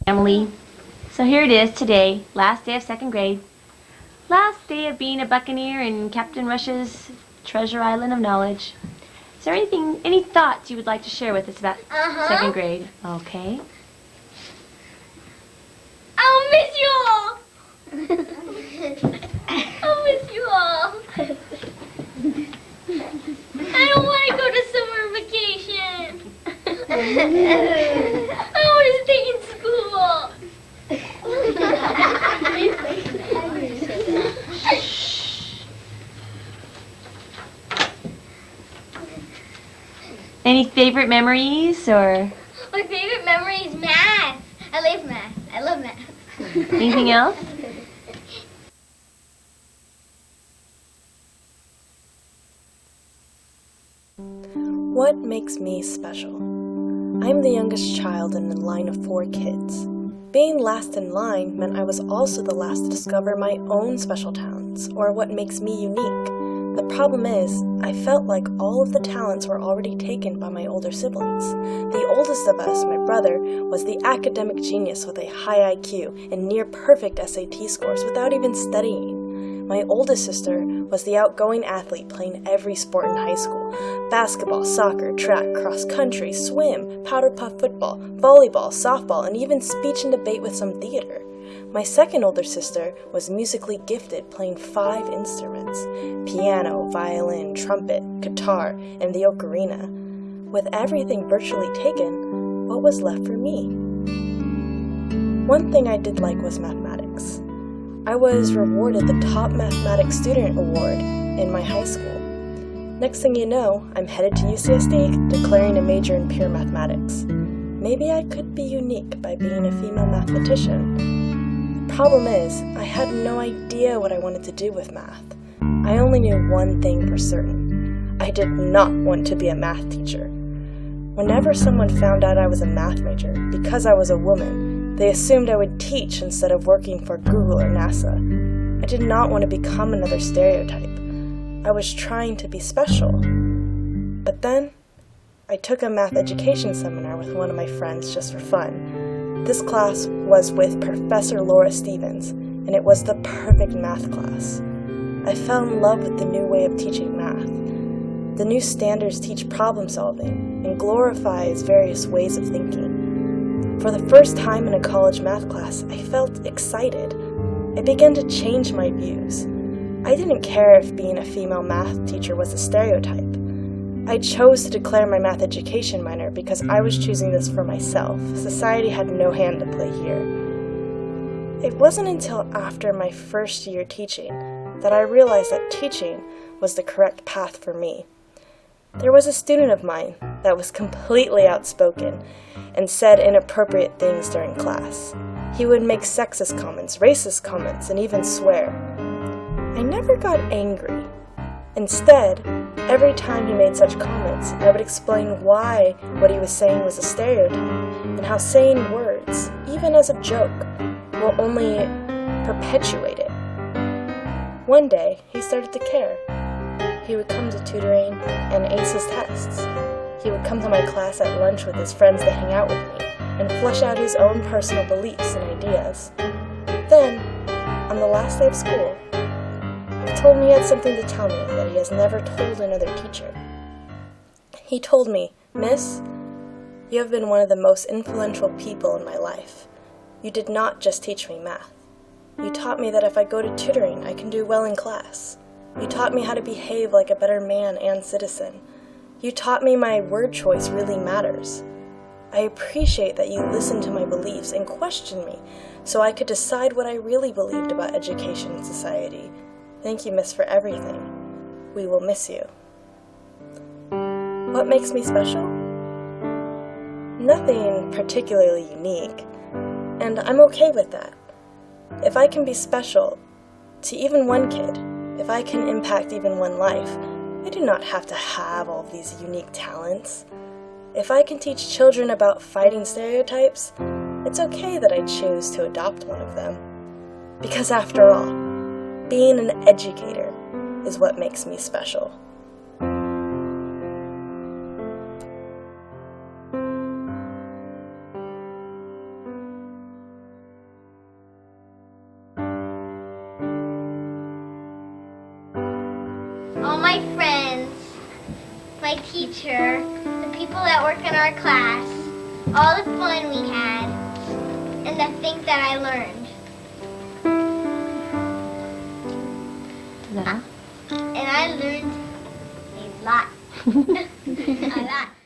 Family. So here it is today, last day of second grade. Last day of being a buccaneer in Captain Rush's treasure island of knowledge. Is there any thoughts you would like to share with us about second grade? Okay. I'll miss you all. I'll miss you all. I don't want to go to summer vacation. I want to stay in school. Any favorite memories or My favorite memory is math. I love math. I love math. anything else? What makes me special? I'm the youngest child in a line of 4 kids. Being last in line meant I was also the last to discover my own special talents, or what makes me unique. The problem is, I felt like all of the talents were already taken by my older siblings. The oldest of us, my brother, was the academic genius with a high IQ and near-perfect SAT scores without even studying. My oldest sister was the outgoing athlete playing every sport in high school: basketball, soccer, track, cross-country, swim, powder puff football, volleyball, softball, and even speech and debate with some theater. My second older sister was musically gifted, playing 5 instruments: piano, violin, trumpet, guitar, and the ocarina. With everything virtually taken, what was left for me? One thing I did like was mathematics. I was rewarded the Top Mathematics Student Award in my high school. Next thing you know, I'm headed to UCSD, declaring a major in pure mathematics. Maybe I could be unique by being a female mathematician. The problem is, I had no idea what I wanted to do with math. I only knew one thing for certain. I did not want to be a math teacher. Whenever someone found out I was a math major, because I was a woman, they assumed I would teach instead of working for Google or NASA. I did not want to become another stereotype. I was trying to be special. But then, I took a math education seminar with one of my friends just for fun. This class was with Professor Laura Stevens, and it was the perfect math class. I fell in love with the new way of teaching math. The new standards teach problem solving and glorifies various ways of thinking. For the first time in a college math class, I felt excited. It began to change my views. I didn't care if being a female math teacher was a stereotype. I chose to declare my math education minor because I was choosing this for myself. Society had no hand to play here. It wasn't until after my first year teaching that I realized that teaching was the correct path for me. There was a student of mine that was completely outspoken and said inappropriate things during class. He would make sexist comments, racist comments, and even swear. I never got angry. Instead, every time he made such comments, I would explain why what he was saying was a stereotype, and how saying words, even as a joke, will only perpetuate it. One day, he started to care. He would come to tutoring and ace his tests. He would come to my class at lunch with his friends to hang out with me and flesh out his own personal beliefs and ideas. Then, on the last day of school, he told me he had something to tell me that he has never told another teacher. He told me, "Miss, you have been one of the most influential people in my life. You did not just teach me math. You taught me that if I go to tutoring, I can do well in class. You taught me how to behave like a better man and citizen. You taught me my word choice really matters. I appreciate that you listened to my beliefs and questioned me so I could decide what I really believed about education and society. Thank you, Miss, for everything. We will miss you." What makes me special? Nothing particularly unique, and I'm okay with that. If I can be special to even one kid, if I can impact even one life, I do not have to have all of these unique talents. If I can teach children about fighting stereotypes, it's okay that I choose to adopt one of them. Because after all, being an educator is what makes me special. my friends, my teacher, the people that work in our class, all the fun we had, and the things that I learned. Is that all? And I learned a lot. A lot.